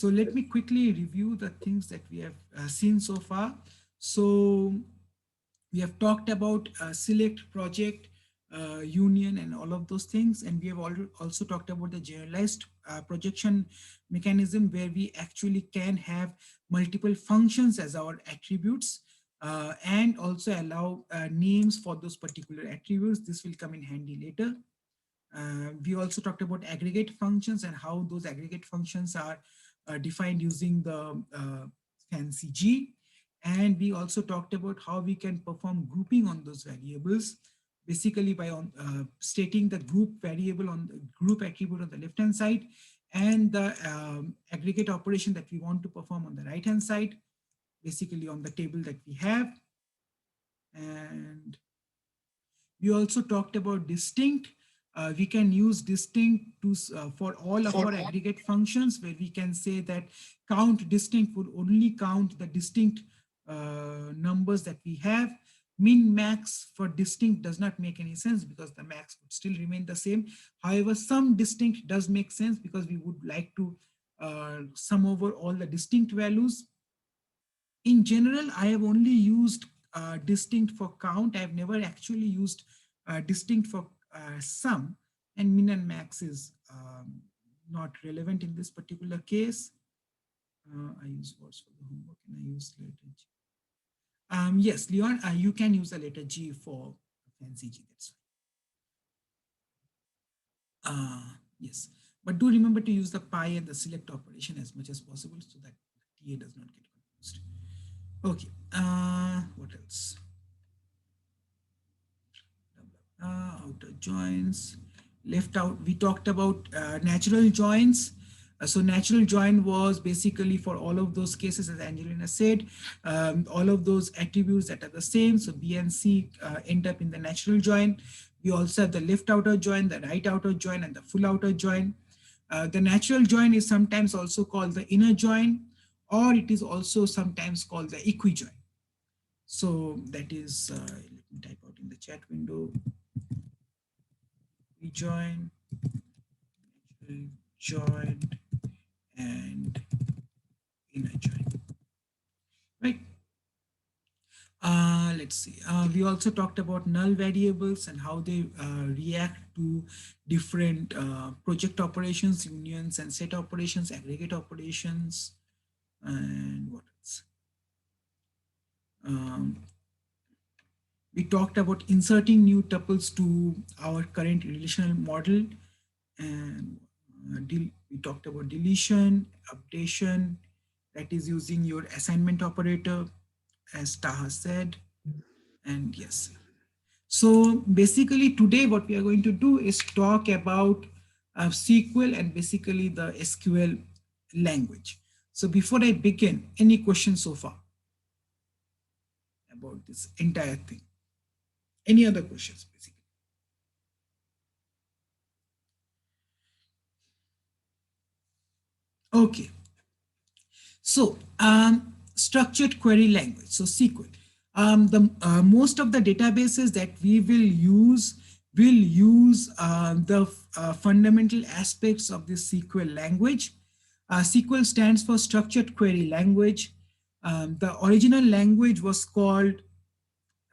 So let me quickly review the things that we have seen so far. So we have talked about select, project, union, and all of those things. And we have also talked about the generalized projection mechanism, where we actually can have multiple functions as our attributes, and also allow names for those particular attributes. This will come in handy later. We also talked about aggregate functions and how those aggregate functions are defined using the fancy G. And we also talked about how we can perform grouping on those variables, basically by stating the group variable on the group attribute on the left hand side, and the aggregate operation that we want to perform on the right hand side, basically on the table that we have. And we also talked about distinct. We can use distinct to for all of our aggregate functions, where we can say that count distinct would only count the distinct numbers that we have. Min max for distinct does not make any sense because the max would still remain the same. However, sum distinct does make sense because we would like to sum over all the distinct values. In general, I have only used distinct for count. I've never actually used distinct for sum, and min and max is not relevant in this particular case. I use words for the homework and I use letter G. Yes, Leon, you can use the letter G for fancy G. That's fine. Yes, but do remember to use the pi and the select operation as much as possible so that TA does not get confused. Okay, what else? Outer joins, left out. We talked about natural joins. So natural join was basically for all of those cases, as Angelina said, all of those attributes that are the same. So B and C end up in the natural join. We also have the left outer join, the right outer join, and the full outer join. The natural join is sometimes also called the inner join, or it is also sometimes called the equijoin. So that is, let me type out in the chat window. Join, joined, and inner join. Right. Let's see. We also talked about null variables and how they react to different project operations, unions and set operations, aggregate operations, and what else? We talked about inserting new tuples to our current relational model, and we talked about deletion, updation, that is using your assignment operator, as Taha said. And yes, so basically today what we are going to do is talk about SQL and basically the SQL language. So before I begin, any questions so far about this entire thing? Any other questions basically? Okay. So structured query language, so SQL. Most of the databases that we will use the fundamental aspects of this SQL language. SQL stands for Structured Query Language. The original language was called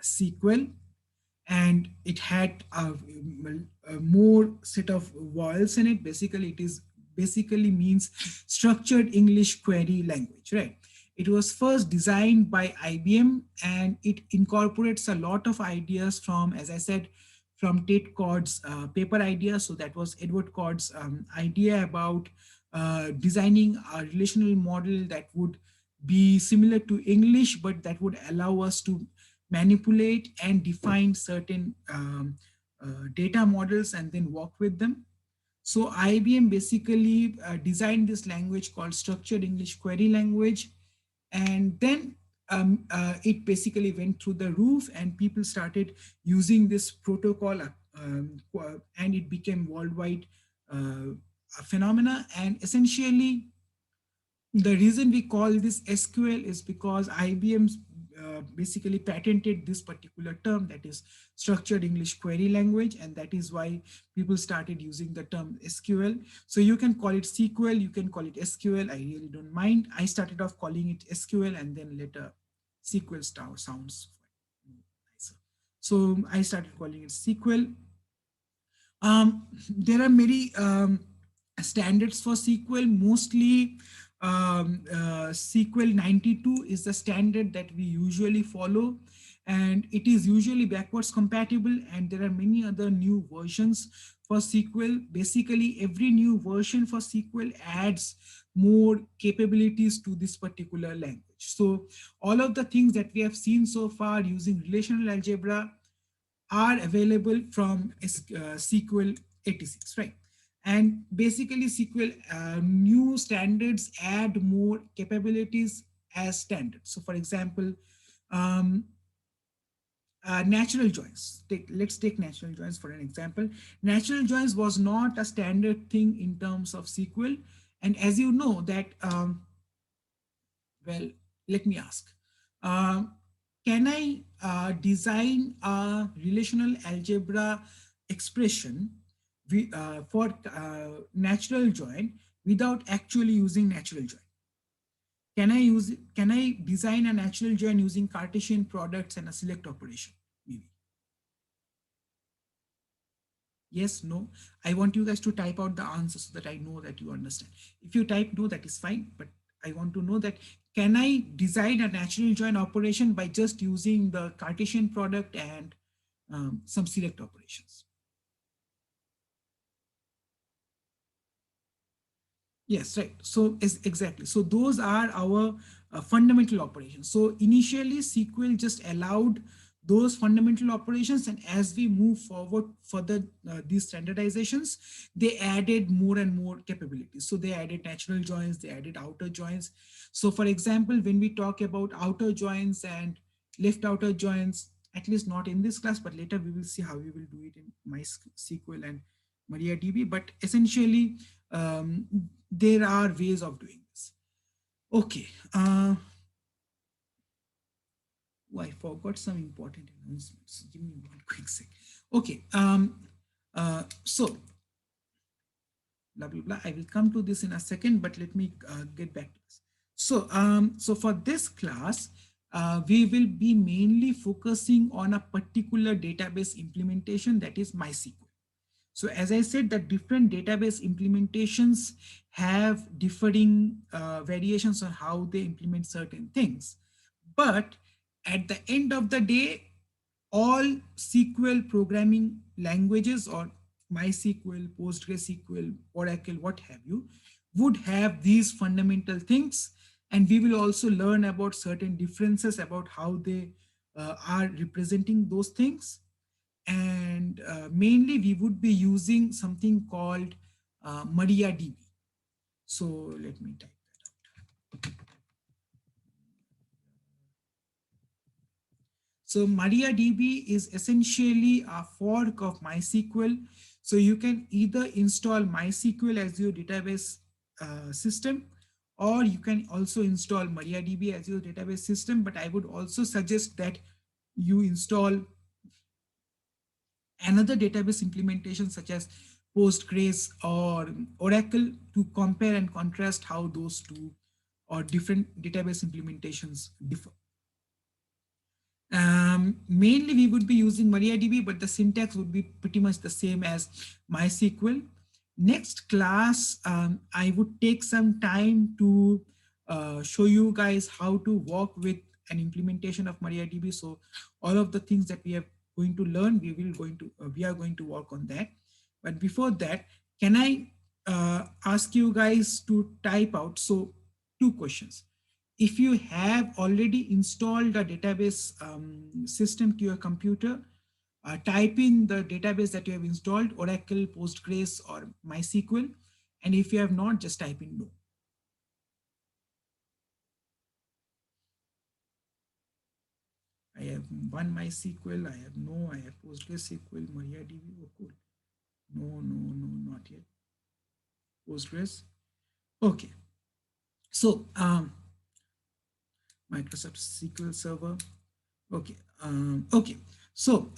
SQL, and it had a more set of vowels in it. Basically, it is basically means structured English query language, right? It was first designed by IBM, and it incorporates a lot of ideas from, as I said, from Ted Codd's paper idea. So that was Edward Codd's idea about designing a relational model that would be similar to English, but that would allow us to manipulate and define certain data models and then work with them. So IBM basically designed this language called Structured English Query Language. And then it basically went through the roof and people started using this protocol, and it became worldwide phenomena. And essentially, the reason we call this SQL is because IBM basically patented this particular term, that is structured English query language, and that is why people started using the term SQL. So you can call it SQL, you can call it SQL. I really don't mind. I started off calling it SQL, and then later SQL sounds nicer. So I started calling it SQL. There are many standards for SQL. Mostly SQL 92 is the standard that we usually follow, and it is usually backwards compatible, and there are many other new versions for SQL. Basically, every new version for SQL adds more capabilities to this particular language. So all of the things that we have seen so far using relational algebra are available from SQL 86, right? And basically SQL new standards add more capabilities as standards. So for example, um, natural joins. Let's take natural joins for an example. Natural joins was not a standard thing in terms of SQL. And as you know that well, let me ask. Um, can I design a relational algebra expression for natural join without actually using natural join? Can I design a natural join using Cartesian products and a select operation? Maybe. Yes, no. I want you guys to type out the answer so that I know that you understand. If you type no, that is fine. But I want to know that can I design a natural join operation by just using the Cartesian product and some select operations? Yes, right. So is exactly. So those are our fundamental operations. So initially SQL just allowed those fundamental operations, and as we move forward further these standardizations, they added more and more capabilities. So they added natural joins, they added outer joins. So for example, when we talk about outer joins and left outer joins, at least not in this class, but later we will see how we will do it in MySQL and MariaDB. But essentially, um, there are ways of doing this. Okay. Oh, I forgot some important announcements. Give me one quick sec. Okay. So blah blah blah. I will come to this in a second, but let me get back to this. So for this class, we will be mainly focusing on a particular database implementation, that is MySQL. So as I said, that different database implementations have differing variations on how they implement certain things. But at the end of the day, all SQL programming languages or MySQL, PostgreSQL, Oracle, what have you, would have these fundamental things. And we will also learn about certain differences about how they are representing those things. And mainly we would be using something called MariaDB. So let me type that out. So MariaDB is essentially a fork of MySQL. So you can either install MySQL as your database system, or you can also install MariaDB as your database system. But I would also suggest that you install another database implementation such as Postgres or Oracle to compare and contrast how those two or different database implementations differ. Mainly we would be using MariaDB, but the syntax would be pretty much the same as MySQL. Next class, I would take some time to show you guys how to work with an implementation of MariaDB. So all of the things that we are going to learn, we are going to work on that. But before that, can I ask you guys to type out? So two questions. If you have already installed a database system to your computer, type in the database that you have installed, Oracle, Postgres, or MySQL. And if you have not, just type in no. I have one MySQL, I have no, I have PostgreSQL, MariaDB, oh cool. No, no, no, not yet. Postgres. Okay. So Microsoft SQL Server. Okay. Okay. So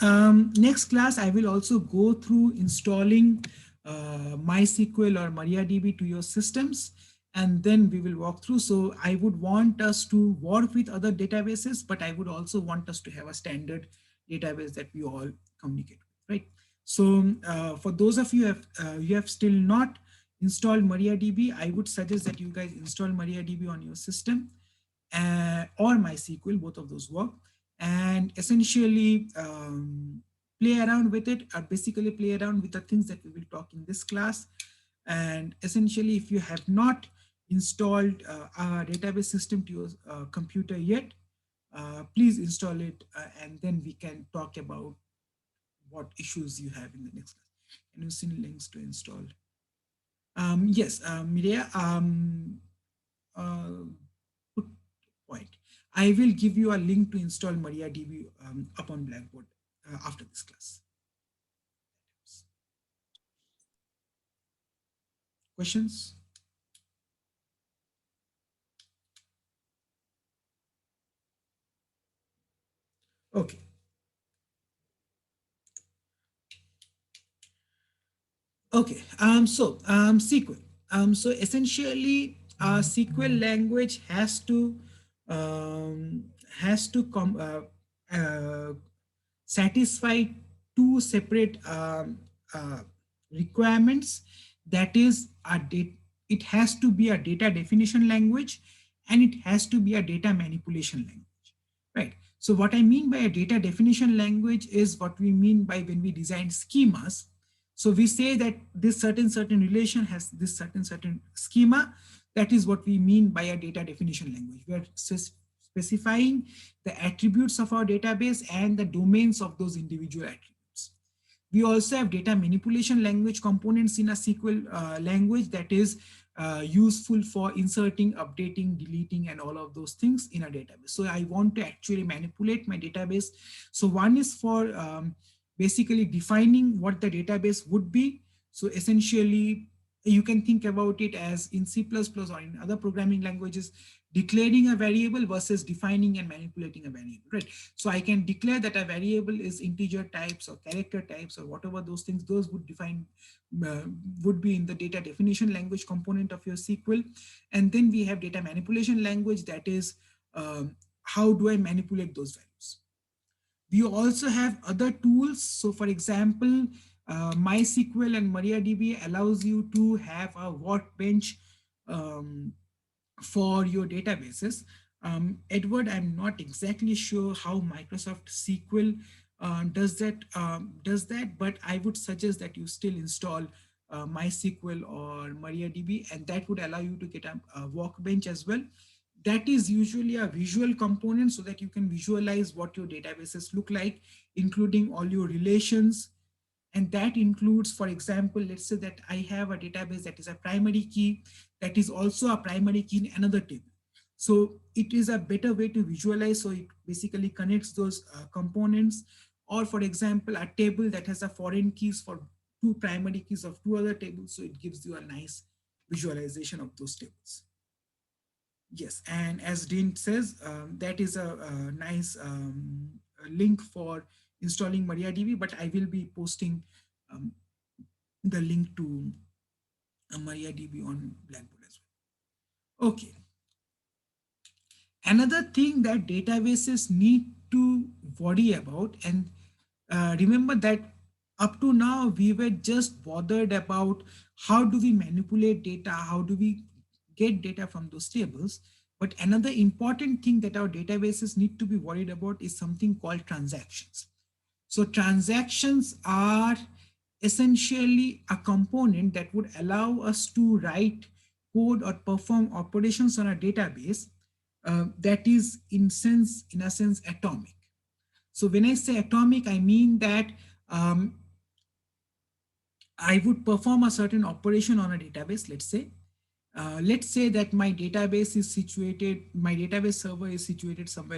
next class, I will also go through installing MySQL or MariaDB to your systems, and then we will walk through. So I would want us to work with other databases, but I would also want us to have a standard database that we all communicate with, right? So for those of you have still not installed MariaDB, I would suggest that you guys install MariaDB on your system or MySQL, both of those work, and essentially play around with it, or basically play around with the things that we will talk in this class. And essentially, if you have not installed a database system to your computer yet, please install it, and then we can talk about what issues you have in the next class. Can you send links to install? Yes, Mireya, uh, good point. I will give you a link to install MariaDB upon Blackboard after this class. Questions? Okay. Okay. SQL. So essentially, SQL language um, has to satisfy two separate requirements. That is, it has to be a data definition language, and it has to be a data manipulation language, right? So what I mean by a data definition language is what we mean by when we design schemas. So we say that this certain relation has this certain schema. That is what we mean by a data definition language. We are specifying the attributes of our database and the domains of those individual attributes. We also have data manipulation language components in a SQL language that is useful for inserting, updating, deleting, and all of those things in a database. So I want to actually manipulate my database. So one is for basically defining what the database would be. So essentially, you can think about it as in C++ or in other programming languages, declaring a variable versus defining and manipulating a variable, right? So I can declare that a variable is integer types or character types or whatever those things, those would define, uh, would be in the data definition language component of your SQL. And then we have data manipulation language, that is, how do I manipulate those values? We also have other tools. So for example, MySQL and MariaDB allows you to have a workbench um, for your databases. Edward, I'm not exactly sure how Microsoft SQL does that, but I would suggest that you still install MySQL or MariaDB, and that would allow you to get a workbench as well. That is usually a visual component so that you can visualize what your databases look like, including all your relations. And that includes, for example, let's say that I have a database that is a primary key that is also a primary key in another table. So it is a better way to visualize. So it basically connects those components. Or for example, a table that has a foreign keys for two primary keys of two other tables. So it gives you a nice visualization of those tables. Yes, and as Dean says, that is a nice link for installing MariaDB, but I will be posting um, the link to MariaDB on Blackboard as well. Okay. Another thing that databases need to worry about, and remember that up to now we were just bothered about how do we manipulate data, how do we get data from those tables. But another important thing that our databases need to be worried about is something called transactions. So transactions are essentially a component that would allow us to write code or perform operations on a database that is in a sense atomic. So when I say atomic, I mean that um, I would perform a certain operation on a database. Let's say that my database server is situated somewhere